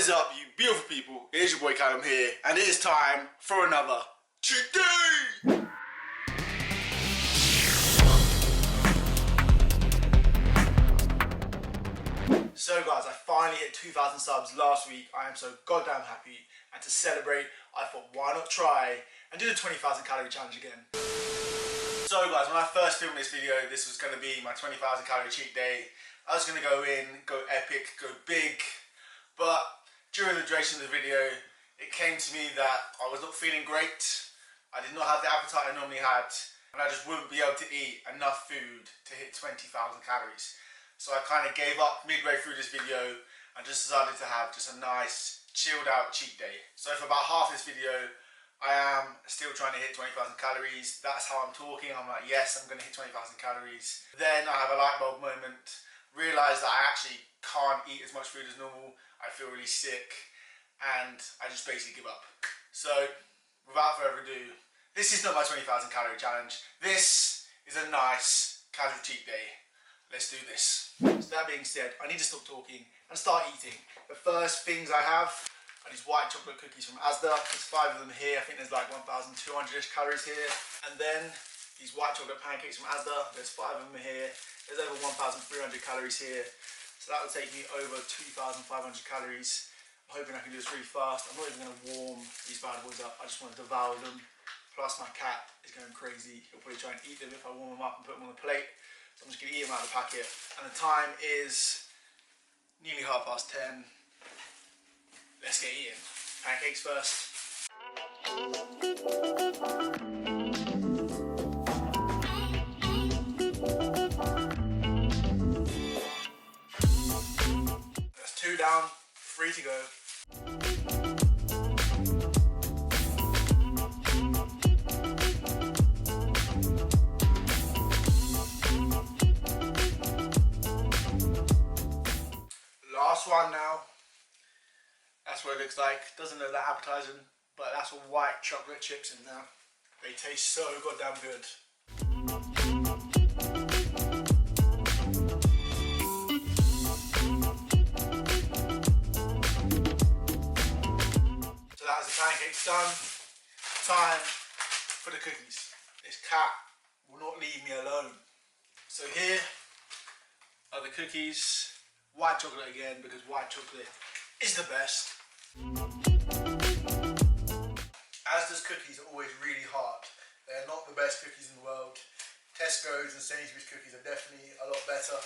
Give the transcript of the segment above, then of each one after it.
What is up, you beautiful people? It is your boy Calum here, and it is time for another cheat day! So guys, I finally hit 2,000 subs last week. I am so goddamn happy, and to celebrate, I thought why not try and do the 20,000 calorie challenge again. So guys, when I first filmed this video, this was going to be my 20,000 calorie cheat day. I was going to go in, go epic, go big, but during the duration of the video, it came to me that I was not feeling great. I did not have the appetite I normally had, and I just wouldn't be able to eat enough food to hit 20,000 calories. So I kind of gave up midway through this video and just decided to have just a nice chilled out cheat day. So for about half this video, I am still trying to hit 20,000 calories. That's how I'm talking. I'm like, yes, I'm going to hit 20,000 calories. Then I have a light bulb moment, realise that I actually can't eat as much food as normal. I feel really sick, and I just basically give up. So without further ado, this is not my 20,000 calorie challenge. This is a nice casual cheat day. Let's do this. So that being said, I need to stop talking and start eating. The first things I have are these white chocolate cookies from Asda. There's 5 of them here. I think there's like 1,200-ish calories here. And then these white chocolate pancakes from Asda. There's 5 of them here. There's over 1,300 calories here. So that will take me over 2,500 calories. I'm hoping I can do this really fast. I'm not even going to warm these bad boys up. I just want to devour them. Plus my cat is going crazy. He'll probably try and eat them if I warm them up and put them on the plate. So I'm just going to eat them out of the packet. And the time is nearly 10:30. Let's get eating. Pancakes first. That's 2 down, 3 to go. Last one now. That's what it looks like. Doesn't look that appetizing, but that's what white chocolate chips in there. They taste so goddamn good. So that's the pancakes done. Time for the cookies. This cat will not leave me alone. So here are the cookies. White chocolate again, because white chocolate is the best. Asda's cookies are always really hard. They're not the best cookies in the world. Tesco's and Sainsbury's cookies are definitely a lot better.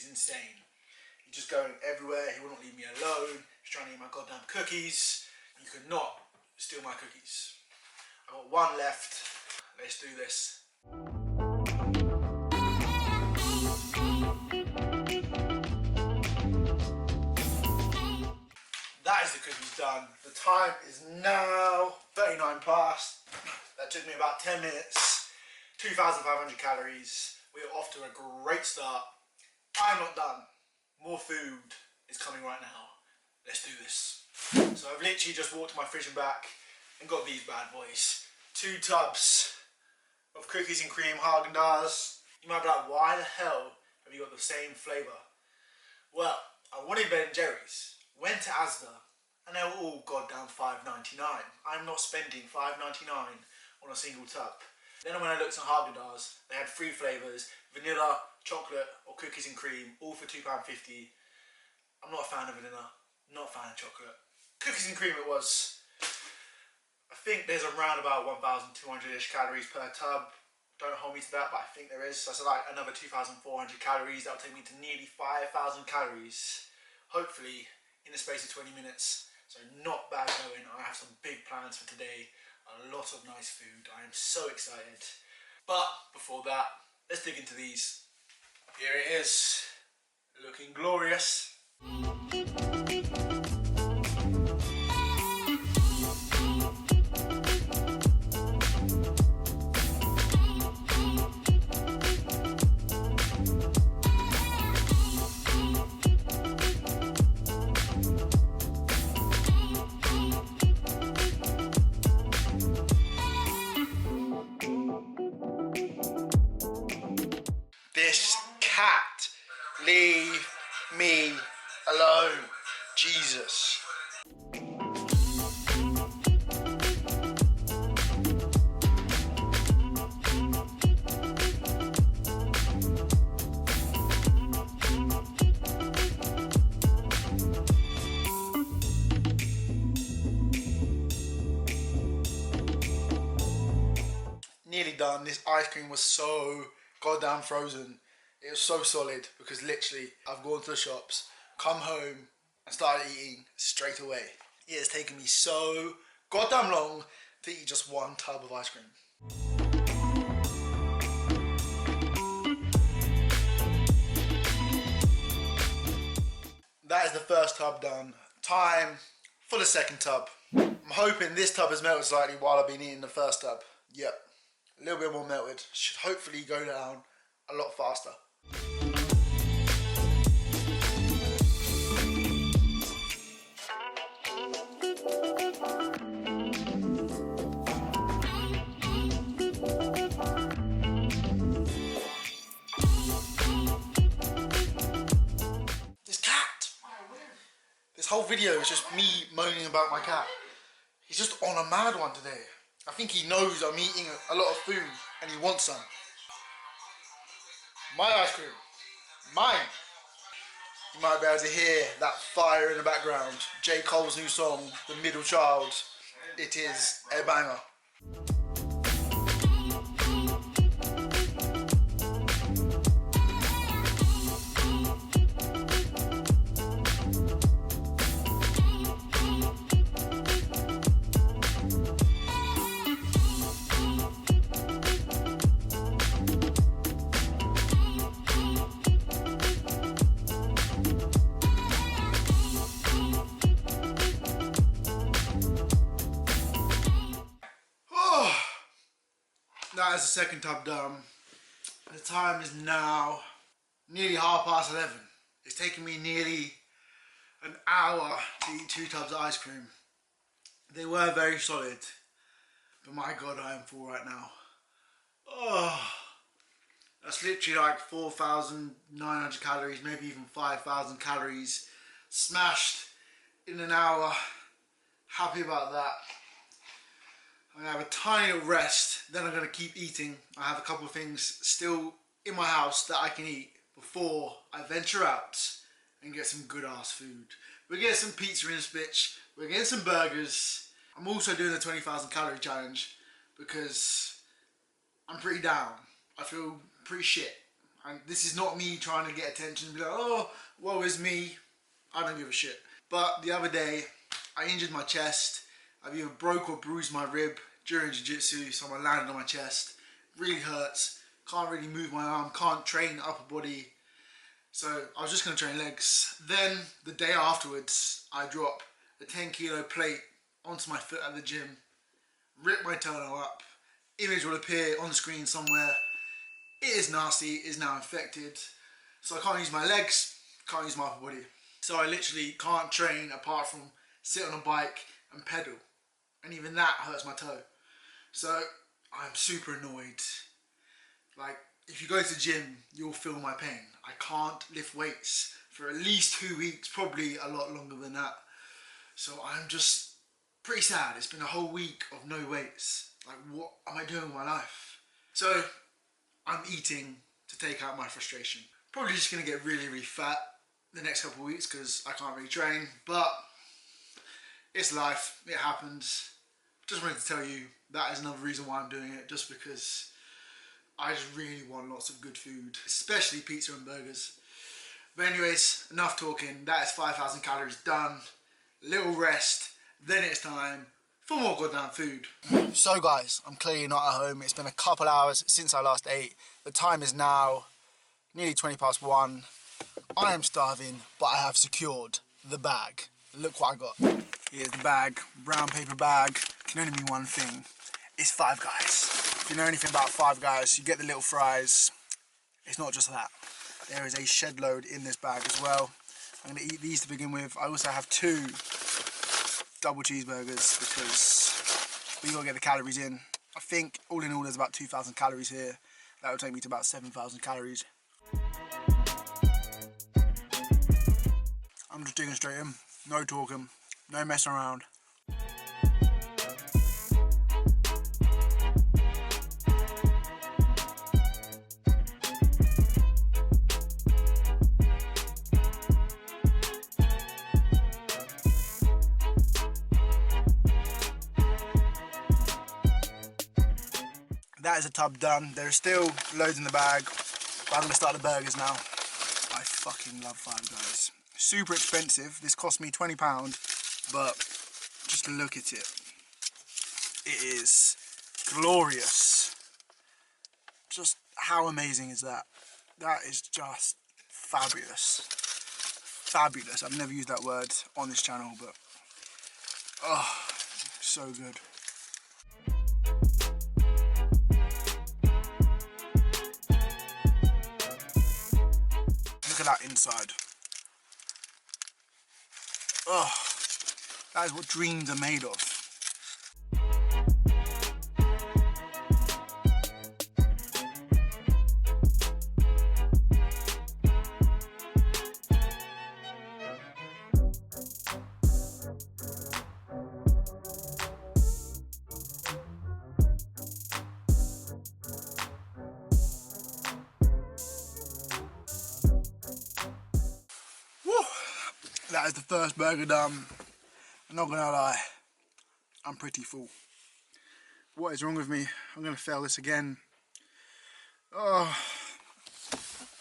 Insane. He's just going everywhere. He wouldn't leave me alone. He's trying to eat my goddamn cookies. You could not steal my cookies. I've got one left. Let's do this. That is the cookies done. The time is now 39 past. That took me about 10 minutes. 2,500 calories. We're off to a great start. I'm not done. More food is coming right now. Let's do this. So I've literally just walked to my fridge and back and got these bad boys. 2 tubs of cookies and cream Haagen-Dazs. You might be like, why the hell have you got the same flavour? Well, I wanted Ben & Jerry's, went to Asda, and they were all goddamn $5.99. I'm not spending $5.99 on a single tub. Then when I looked at Haagen-Dazs, they had 3 flavours, vanilla, chocolate or cookies and cream, all for £2.50. I'm not a fan of vanilla, not a fan of chocolate. Cookies and cream it was. I think there's around about 1,200-ish calories per tub. Don't hold me to that, but I think there is. So that's like another 2,400 calories. That'll take me to nearly 5,000 calories, hopefully in the space of 20 minutes. So not bad going. I have some big plans for today. A lot of nice food. I am so excited. But before that, let's dig into these. Here is looking glorious. This cat, leave me alone, Jesus. Nearly done. This ice cream was so goddamn frozen. It was so solid because literally I've gone to the shops, come home and started eating straight away. It has taken me so goddamn long to eat just one tub of ice cream. That is the first tub done. Time for the second tub. I'm hoping this tub has melted slightly while I've been eating the first tub. Yep, a little bit more melted. Should hopefully go down a lot faster. This cat! This whole video is just me moaning about my cat. He's just on a mad one today. I think he knows I'm eating a lot of food and he wants some. My ice cream. Mine. You might be able to hear that fire in the background. J. Cole's new song, The Middle Child. It is a banger. That is the second tub done. The time is now nearly 11:30. It's taken me nearly an hour to eat 2 tubs of ice cream. They were very solid, but my god, I am full right now. Oh, that's literally like 4,900 calories, maybe even 5,000 calories smashed in an hour. Happy about that. I'm going to have a tiny little rest, then I'm going to keep eating. I have a couple of things still in my house that I can eat before I venture out and get some good ass food. We're getting some pizza in this bitch, we're getting some burgers. I'm also doing the 20,000 calorie challenge because I'm pretty down. I feel pretty shit. And this is not me trying to get attention and be like, oh, woe is me. I don't give a shit. But the other day, I injured my chest. I've either broke or bruised my rib during jiu-jitsu, so I landed on my chest. Really hurts. Can't really move my arm, can't train upper body. So I was just going to train legs. Then the day afterwards, I drop a 10 kilo plate onto my foot at the gym, rip my toenail up. Image will appear on the screen somewhere. It is nasty, it is now infected. So I can't use my legs, can't use my upper body. So I literally can't train apart from sit on a bike and pedal. And even that hurts my toe. So I'm super annoyed. Like, if you go to the gym, you'll feel my pain. I can't lift weights for at least 2 weeks, probably a lot longer than that. So I'm just pretty sad. It's been a whole week of no weights. Like, what am I doing with my life? So I'm eating to take out my frustration. Probably just gonna get really, really fat the next couple of weeks because I can't really train, but it's life, it happens. Just wanted to tell you that is another reason why I'm doing it, just because I just really want lots of good food, especially pizza and burgers. But anyways, enough talking. That is 5,000 calories done. Little rest, then it's time for more goddamn food. So guys, I'm clearly not at home. It's been a couple hours since I last ate. The time is now nearly 20 past 1. I am starving, but I have secured the bag. Look what I got. Here's the bag, brown paper bag. Can only mean one thing. It's Five Guys. If you know anything about Five Guys, you get the little fries. It's not just that. There is a shed load in this bag as well. I'm going to eat these to begin with. I also have 2 double cheeseburgers because we got to get the calories in. I think all in all there's about 2,000 calories here. That will take me to about 7,000 calories. I'm just digging straight in. No talking. No messing around. That is a tub done. There's still loads in the bag, but I'm going to start the burgers now. I fucking love Five Guys. Super expensive. This cost me £20, but just look at it. It is glorious. Just how amazing is that? That is just fabulous. Fabulous. I've never used that word on this channel, but oh, so good. Look at that inside. Oh, that is what dreams are made of. That is the first burger done. I'm not gonna lie, I'm pretty full. What is wrong with me? I'm gonna fail this again. Oh,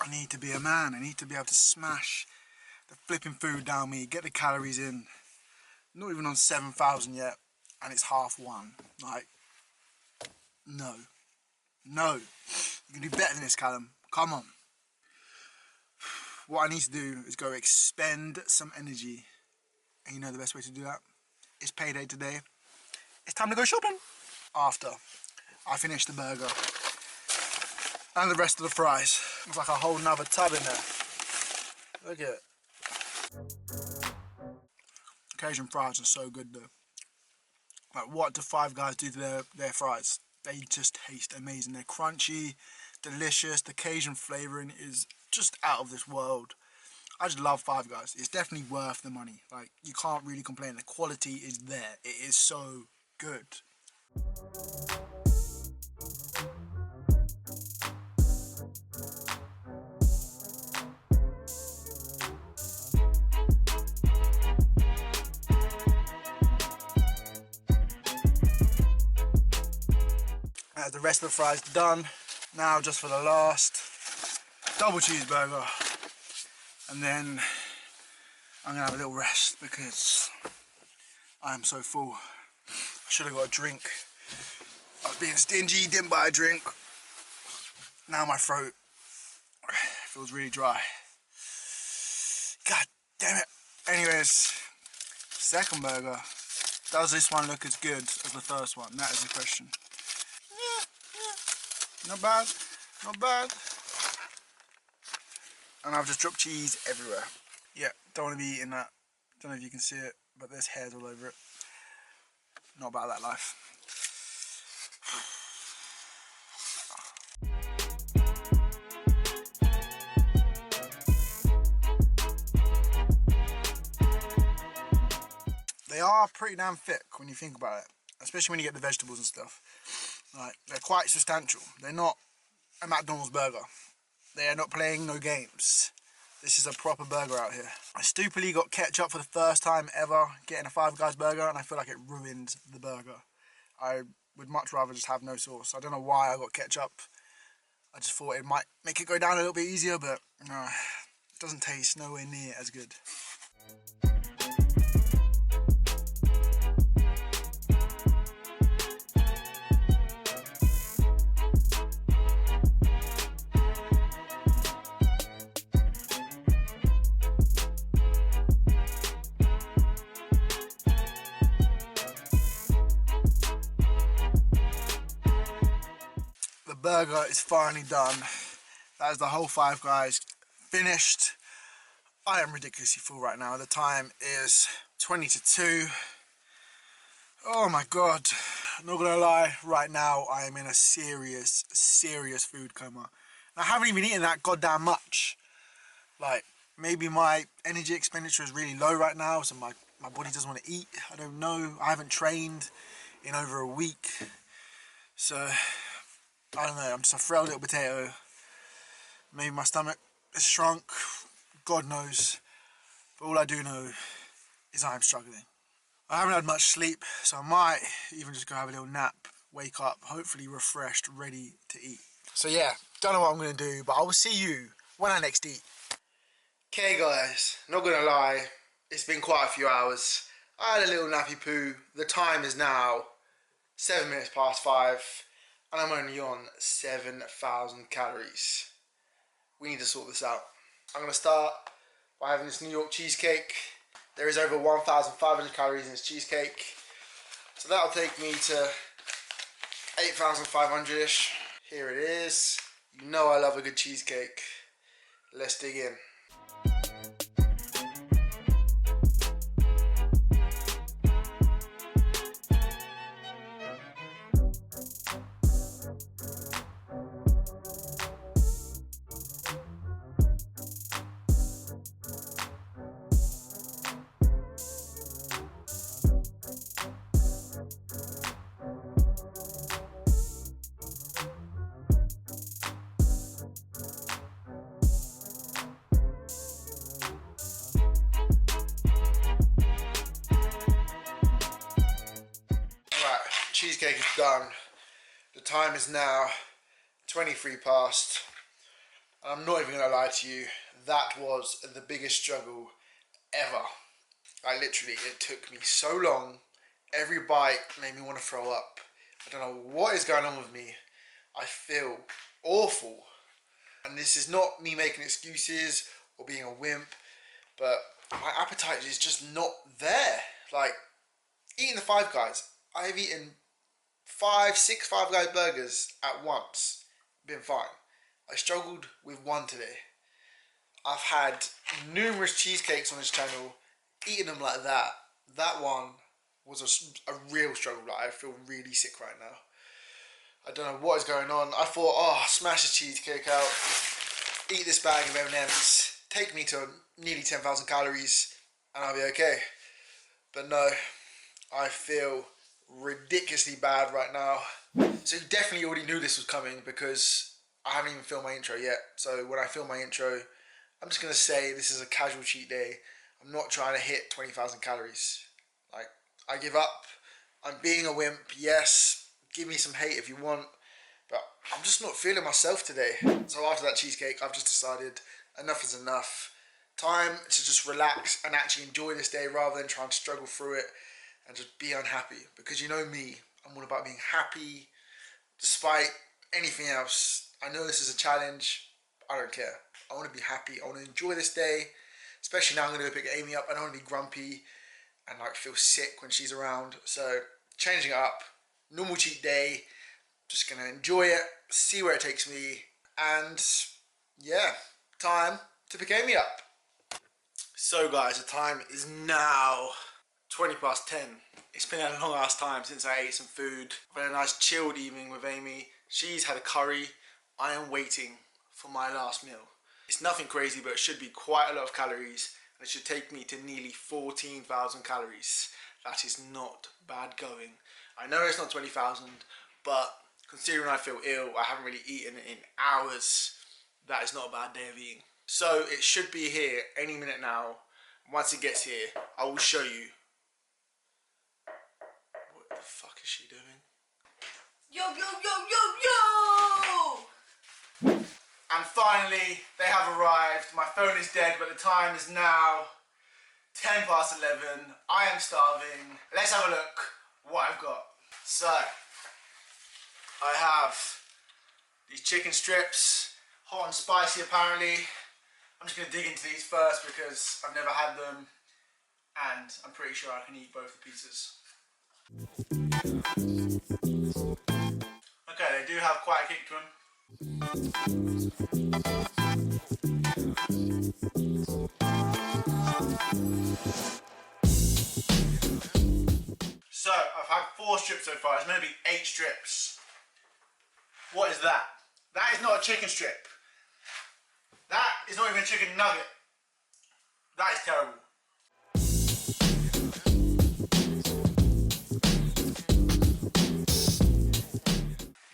I need to be a man. I need to be able to smash the flipping food down me, get the calories in. Not even on 7,000 yet, and it's 1:30. Like, no. No. You can do better than this, Calum. Come on. What I need to do is go expend some energy. And you know the best way to do that? It's payday today. It's time to go shopping. After I finish the burger and the rest of the fries. Looks like a whole nother tub in there. Look at it. Cajun fries are so good though. Like, what do Five Guys do to their fries? They just taste amazing. They're crunchy, delicious. The Cajun flavouring is just out of this world. I just love Five Guys. It's definitely worth the money. Like, you can't really complain. The quality is there. It is so good. The rest of the fries done. Now just for the last double cheeseburger, and then I'm gonna have a little rest because I am so full. I should have got a drink. I was being stingy, didn't buy a drink. Now my throat feels really dry. God damn it. Anyways, second burger. Does this one look as good as the first one? That is the question. Not bad, not bad. And I've just dropped cheese everywhere. Yeah, don't want to be eating that. Don't know if you can see it, but there's hairs all over it. Not about that life. They are pretty damn thick when you think about it, especially when you get the vegetables and stuff. Like, they're quite substantial. They're not a McDonald's burger. They are not playing no games. This is a proper burger out here. I stupidly got ketchup for the first time ever getting a Five Guys burger, and I feel like it ruined the burger. I would much rather just have no sauce. I don't know why I got ketchup. I just thought it might make it go down a little bit easier, but no, it doesn't taste nowhere near as good. burger is finally done. That is the whole Five Guys finished. I am ridiculously full right now. The time is 20 to 2. Oh my god. Not gonna lie, right now I am in a serious food coma. And I haven't even eaten that goddamn much. Like, maybe my energy expenditure is really low right now, so my body doesn't want to eat. I don't know. I haven't trained in over a week. So, I don't know. I'm just a frail little potato. Maybe my stomach has shrunk. God knows. But all I do know is I'm struggling. I haven't had much sleep, so I might even just go have a little nap, wake up, hopefully refreshed, ready to eat. So yeah, don't know what I'm going to do, but I will see you when I next eat. Okay guys, not going to lie, it's been quite a few hours. I had a little nappy poo. The time is now 7 minutes past 5, and I'm only on 7,000 calories. We need to sort this out. I'm going to start by having this New York cheesecake. There is over 1,500 calories in this cheesecake. So that'll take me to 8,500-ish. Here it is. You know I love a good cheesecake. Let's dig in. Cheesecake is done. The time is now 23 past. And I'm not even going to lie to you, that was the biggest struggle ever. Like literally, it took me so long. Every bite made me want to throw up. I don't know what is going on with me. I feel awful. And this is not me making excuses or being a wimp, but my appetite is just not there. Like, eating the Five Guys, I've eaten 6 Five Guys burgers at once, been fine. I struggled with one today. I've had numerous cheesecakes on this channel, eating them like that. That one was a real struggle. Like, I feel really sick right now. I don't know what is going on. I thought, oh, smash the cheesecake out, eat this bag of M&Ms, take me to nearly 10,000 calories, and I'll be okay. But no, I feel ridiculously bad right now. So you definitely already knew this was coming because I haven't even filmed my intro yet. So when I film my intro, I'm just going to say this is a casual cheat day. I'm not trying to hit 20,000 calories. Like, I give up. I'm being a wimp. Yes, give me some hate if you want, but I'm just not feeling myself today. So after that cheesecake, I've just decided enough is enough. Time to just relax and actually enjoy this day rather than trying to struggle through it and just be unhappy. Because you know me, I'm all about being happy despite anything else. I know this is a challenge. I don't care. I want to be happy. I want to enjoy this day. Especially now I'm going to go pick Amy up. I don't want to be grumpy and like feel sick when she's around. So changing it up. Normal cheat day. Just going to enjoy it. See where it takes me. And yeah, time to pick Amy up. So guys, the time is now 20 past 10. It's been a long ass time since I ate some food. I've had a nice chilled evening with Amy. She's had a curry. I am waiting for my last meal. It's nothing crazy, but it should be quite a lot of calories. And it should take me to nearly 14,000 calories. That is not bad going. I know it's not 20,000, but considering I feel ill, I haven't really eaten in hours. That is not a bad day of eating. So it should be here any minute now. Once it gets here, I will show you. What the fuck is she doing? Yo, yo, yo, yo, yo! And finally, they have arrived. My phone is dead, but the time is now 10 past 11. I am starving. Let's have a look what I've got. So, I have these chicken strips, hot and spicy apparently. I'm just going to dig into these first because I've never had them and I'm pretty sure I can eat both the pizzas. Okay, they do have quite a kick to them. So I've had 4 strips so far. It's meant to be 8 strips. What is that? That is not a chicken strip. That is not even a chicken nugget. That is terrible.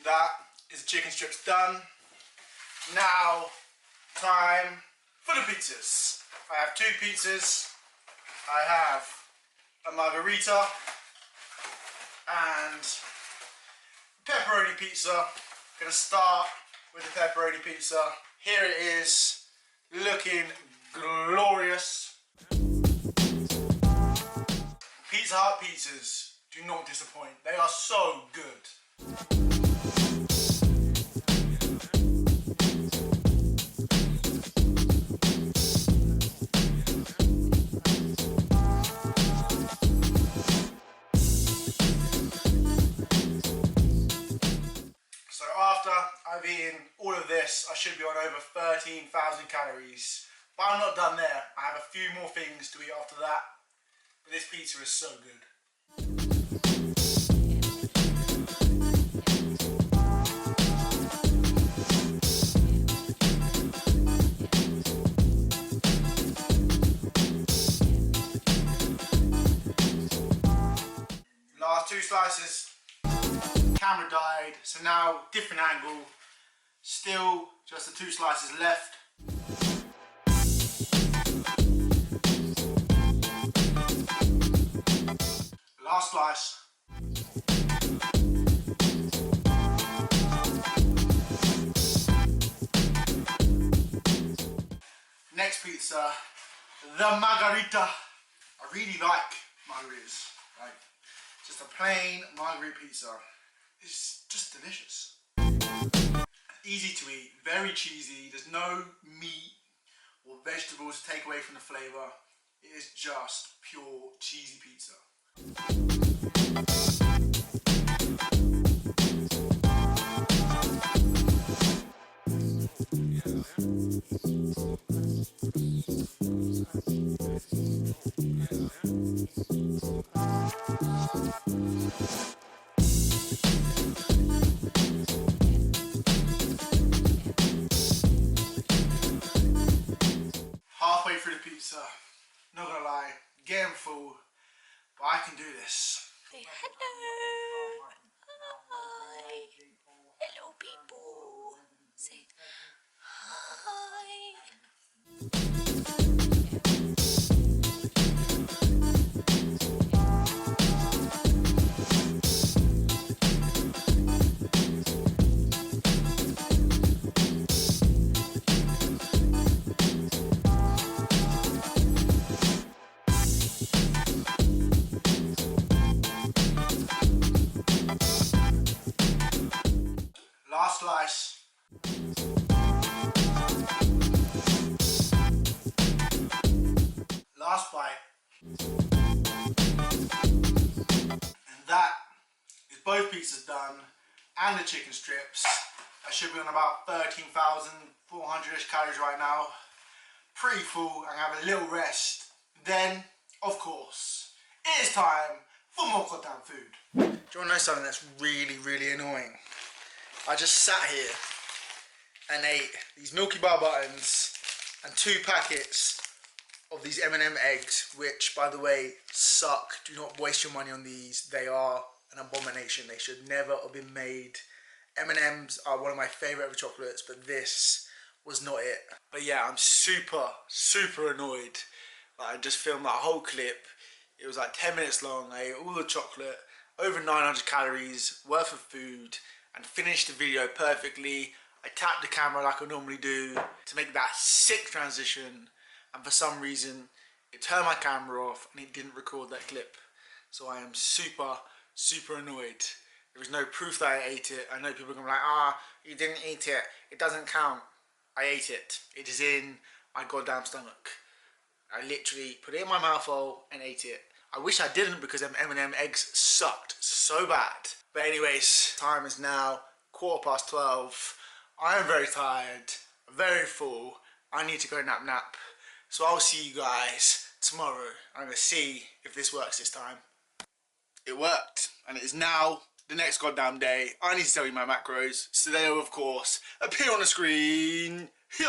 That is the chicken strips done. Now, time for the pizzas. I have 2 pizzas. I have a margarita and pepperoni pizza. Gonna start with the pepperoni pizza. Here it is, looking glorious. Pizza Hut pizzas do not disappoint. They are so good. So after I've eaten all of this, I should be on over 13,000 calories. But I'm not done there. I have a few more things to eat after that. But this pizza is so good. Last 2 slices. Camera died, so now different angle. Still just the 2 slices left. Last slice. Next pizza, the margarita. I really like margaritas. Like, just a plain margarita pizza. It's just delicious. Easy to eat, very cheesy. There's no meat or vegetables to take away from the flavour. It is just pure cheesy pizza. Halfway through the pizza, not gonna lie, getting full, but I can do this. Say hello. Hi. Hello, people. Say hi. Last slice. Last bite. And that is both pizzas done and the chicken strips. I should be on about 13,400-ish calories right now. Pretty full and have a little rest. Then, of course, it is time for more goddamn food. Do you want to know something that's really, really annoying? I just sat here and ate these Milky Bar buttons and 2 packets of these M&M eggs, which, by the way, suck. Do not waste your money on these. They are an abomination. They should never have been made. M&Ms are one of my favourite ever chocolates, but this was not it. But yeah, I'm super, super annoyed. Like, I just filmed that whole clip. It was like 10 minutes long. I ate all the chocolate, over 900 calories worth of food, and finished the video perfectly. I tapped the camera like I normally do to make that sick transition, and for some reason it turned my camera off and it didn't record that clip. So I am super, super annoyed. There is no proof that I ate it. I know people are going to be like, you didn't eat it, it doesn't count. I ate it. It is in my goddamn stomach. I literally put it in my mouth hole and ate it. I wish I didn't, because them M&M eggs sucked so bad. But anyways, time is now 12:15. I am very tired, very full. I need to go nap. So I'll see you guys tomorrow. I'm going to see if this works this time. It worked, and it is now the next goddamn day. I need to tell you my macros, so they will of course appear on the screen here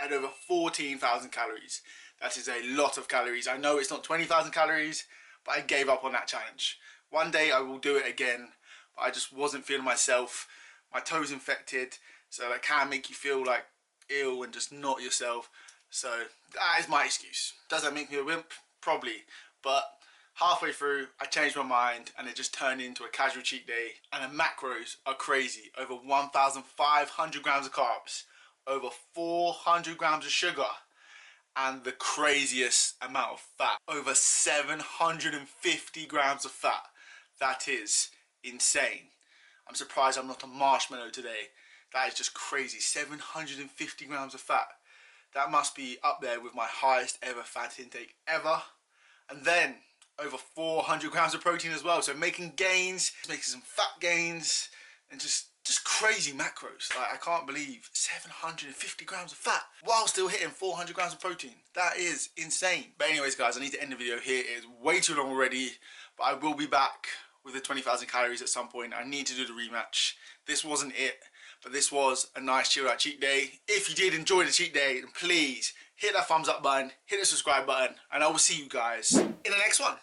at over 14,000 calories. That is a lot of calories. I know it's not 20,000 calories, but I gave up on that challenge. One day I will do it again, but I just wasn't feeling myself. My toes infected, so that can make you feel like ill and just not yourself. So that is my excuse. Does that make me a wimp? Probably, but halfway through, I changed my mind and it just turned into a casual cheat day. And the macros are crazy. Over 1,500 grams of carbs, over 400 grams of sugar, and the craziest amount of fat. Over 750 grams of fat. That is insane. I'm surprised I'm not a marshmallow today. That is just crazy. 750 grams of fat. That must be up there with my highest ever fat intake ever. And then over 400 grams of protein as well. So making gains, making some fat gains, and just crazy macros. Like, I can't believe 750 grams of fat while still hitting 400 grams of protein. That is insane. But anyways guys, I need to end the video here. It is way too long already, but I will be back with the 20,000 calories at some point. I need to do the rematch. This wasn't it, but this was a nice chill out cheat day. If you did enjoy the cheat day, then please hit that thumbs up button, hit the subscribe button, and I will see you guys in the next one.